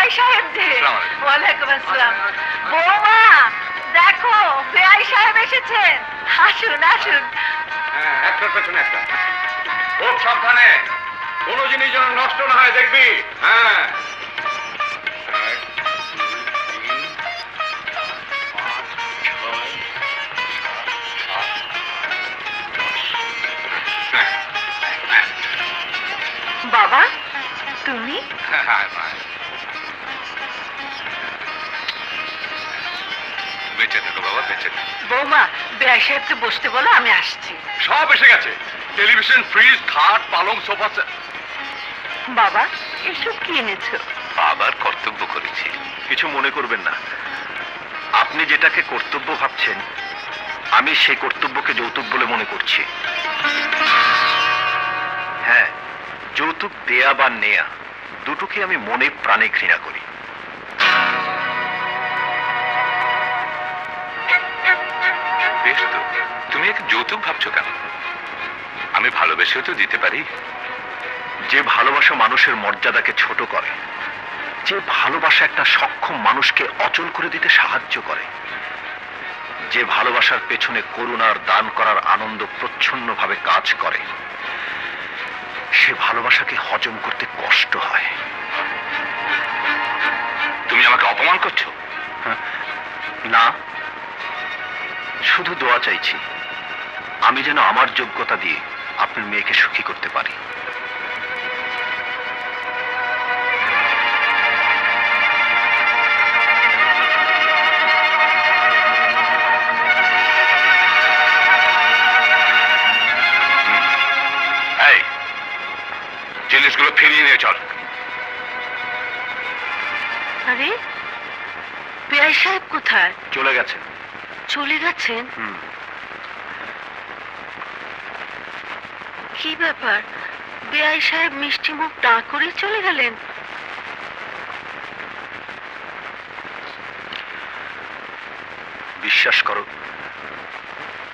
বেআই সাহেব যে। ওয়ালাইকুম আসসালাম। বৌমা দেখো বেআই সাহেব এসেছেন, আসুন আসুন। হ্যাঁ, একটার পেছনে একটা। খুব সাবধানে, কোনো জিনিস যেন নষ্ট না হয় দেখবি। হ্যাঁ, 1 2 3 4 5 6 7 8 9 10। বাবা তুমি? বেঁচে থাকো বাবা, বেঁচে থাকো। বৌমা বেআই সাহেবকে বসতে বলো, আমি আসছি। সব এসে গেছে, টেলিভিশন, ফ্রিজ, খাট, পালং, সোফা। বাবা এসব কি এনেছো? বাবার কর্তব্য করেছি, কিছু মনে করবেন না। আপনি যেটাকে কর্তব্য ভাবছেন, আমি সেই কর্তব্যকে যৌতুক বলে মনে করছি। হ্যাঁ, যৌতুক দেয়া বা নেয়া দুটোকে আমি মনে প্রাণে ঘৃণা করি। বেশ তো, তুমি একে যৌতুক ভাবছো কেন? আমি ভালোবেসেও তো দিতে পারি। যে ভালোবাসা মানুষের মর্যাদাকে ছোট করে, যে ভালোবাসা একটা সক্ষম মানুষকে অচল করে দিতে সাহায্য করে, যে ভালোবাসার পেছনে করুণার দান করার আনন্দ প্রচ্ছন্নভাবে কাজ করে, সে ভালোবাসাকে হজম করতে কষ্ট হয়। তুমি আমাকে অপমান করছো? না, শুধু দোয়া চাইছি আমি যেন আমার যোগ্যতা দিয়ে আপনার মেয়েকে সুখী করতে পারি। এই জিনিসগুলো ফিরিয়ে নিয়ে চল। আরে বেআই সাহেব কোথায়? চলে গেছেন। চলে গেছেন? কি ব্যাপার, বেআই সাহেব মিষ্টি মুখ না করে চলে গেলেন? বিশ্বাস করো,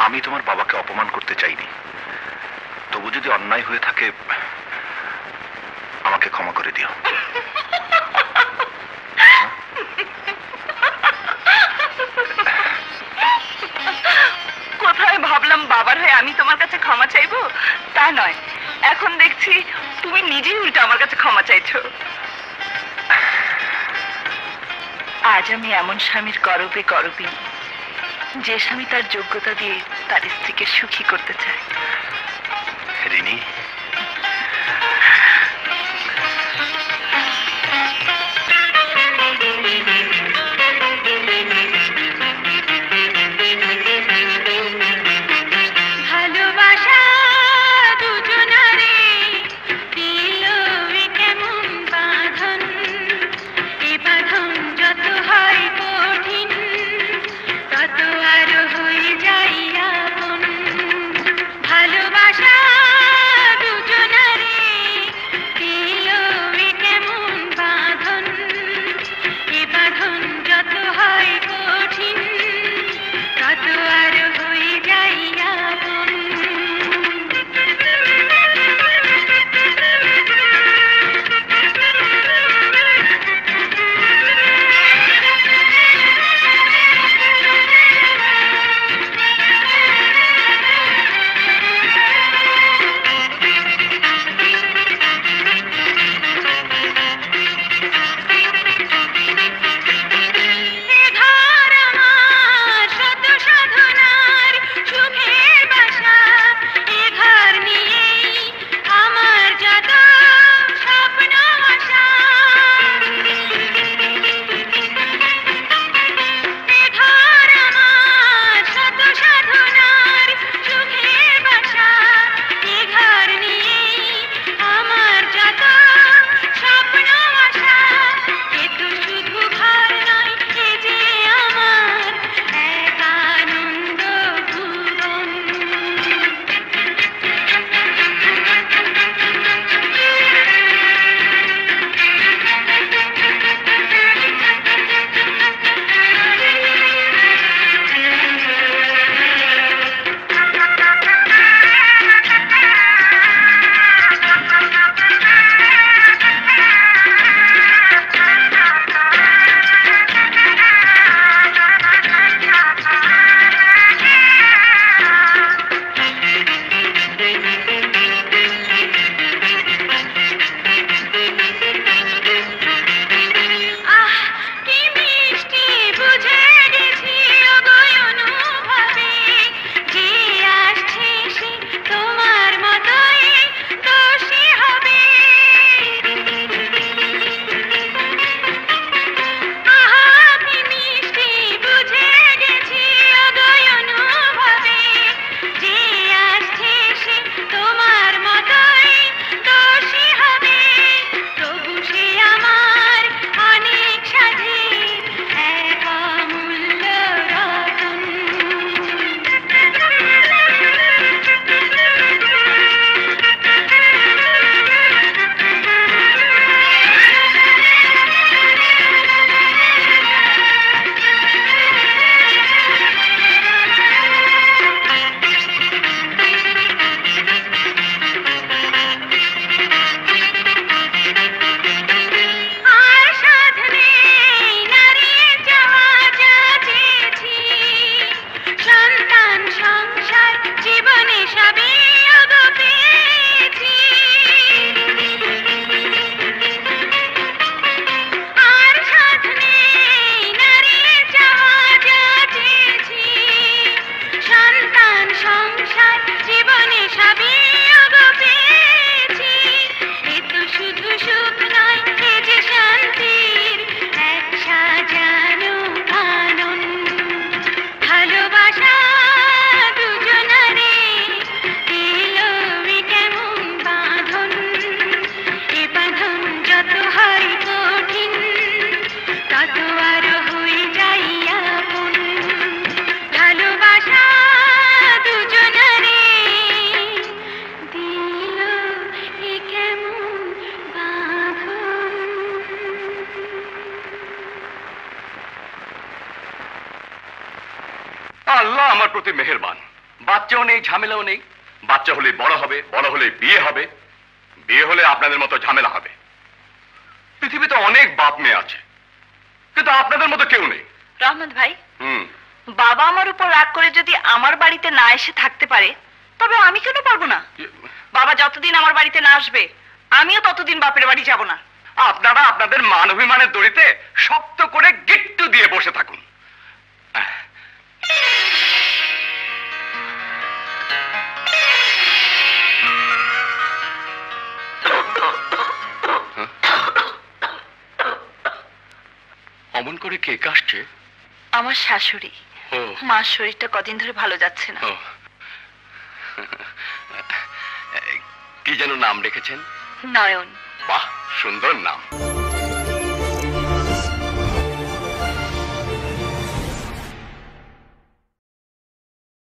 আমি তোমার বাবাকে অপমান করতে চাইনি। তবু যদি অন্যায় হয়ে থাকে আমাকে ক্ষমা করে দিও। কোথায় ভাবলাম বাবার হয়ে আমি তোমার কাছে ক্ষমা চাইবো, তা নয়, এখন দেখছি তুমি নিজেই উল্টো আমার কাছে ক্ষমা চাইছো। আজ আমি এমন স্বামীর গরবে গরবী, যে স্বামী তার যোগ্যতা দিয়ে তার স্ত্রীকে সুখী করতে চায়। রিনি, ভালোবাসা হয় কঠিন তত আরো হয়ে যাই আপন ভালোবাসা দুজনারে দিল এ কেমন বাঁধন। আল্লাহ আমার প্রতি মেহেরবান। বাচ্চাও নেই, ঝামেলাও নেই। বাচ্চা হলে বড় হবে, বড় হলে বিয়ে হবে, বিয়ে হলে আপনাদের মতো ঝামেলা হবে। পৃথিবীতে অনেক বাপ মেয়ে আছে, কিন্তু আপনাদের মতো কেউ নেই। রহমত ভাই, হুম। বাবা আমার উপর রাগ করে যদি আমার বাড়িতে না এসে থাকতে পারে, তবে আমি কেন পারবো না? বাবা যতদিন আমার বাড়িতে না আসবে, আমিও ততদিন বাপের বাড়ি যাব না। আপনারা আপনাদের মান অভিমানের দড়িতে শক্ত করে গিট্টু দিয়ে বসে থাকুন। অমন করে কে কাশছে? আমার শাশুড়ি। ও মার শরীরটা কদিন ধরে ভালো যাচ্ছে না। ও। কি যেন নাম রেখেছেন? নয়ন। বাহ, সুন্দর নাম।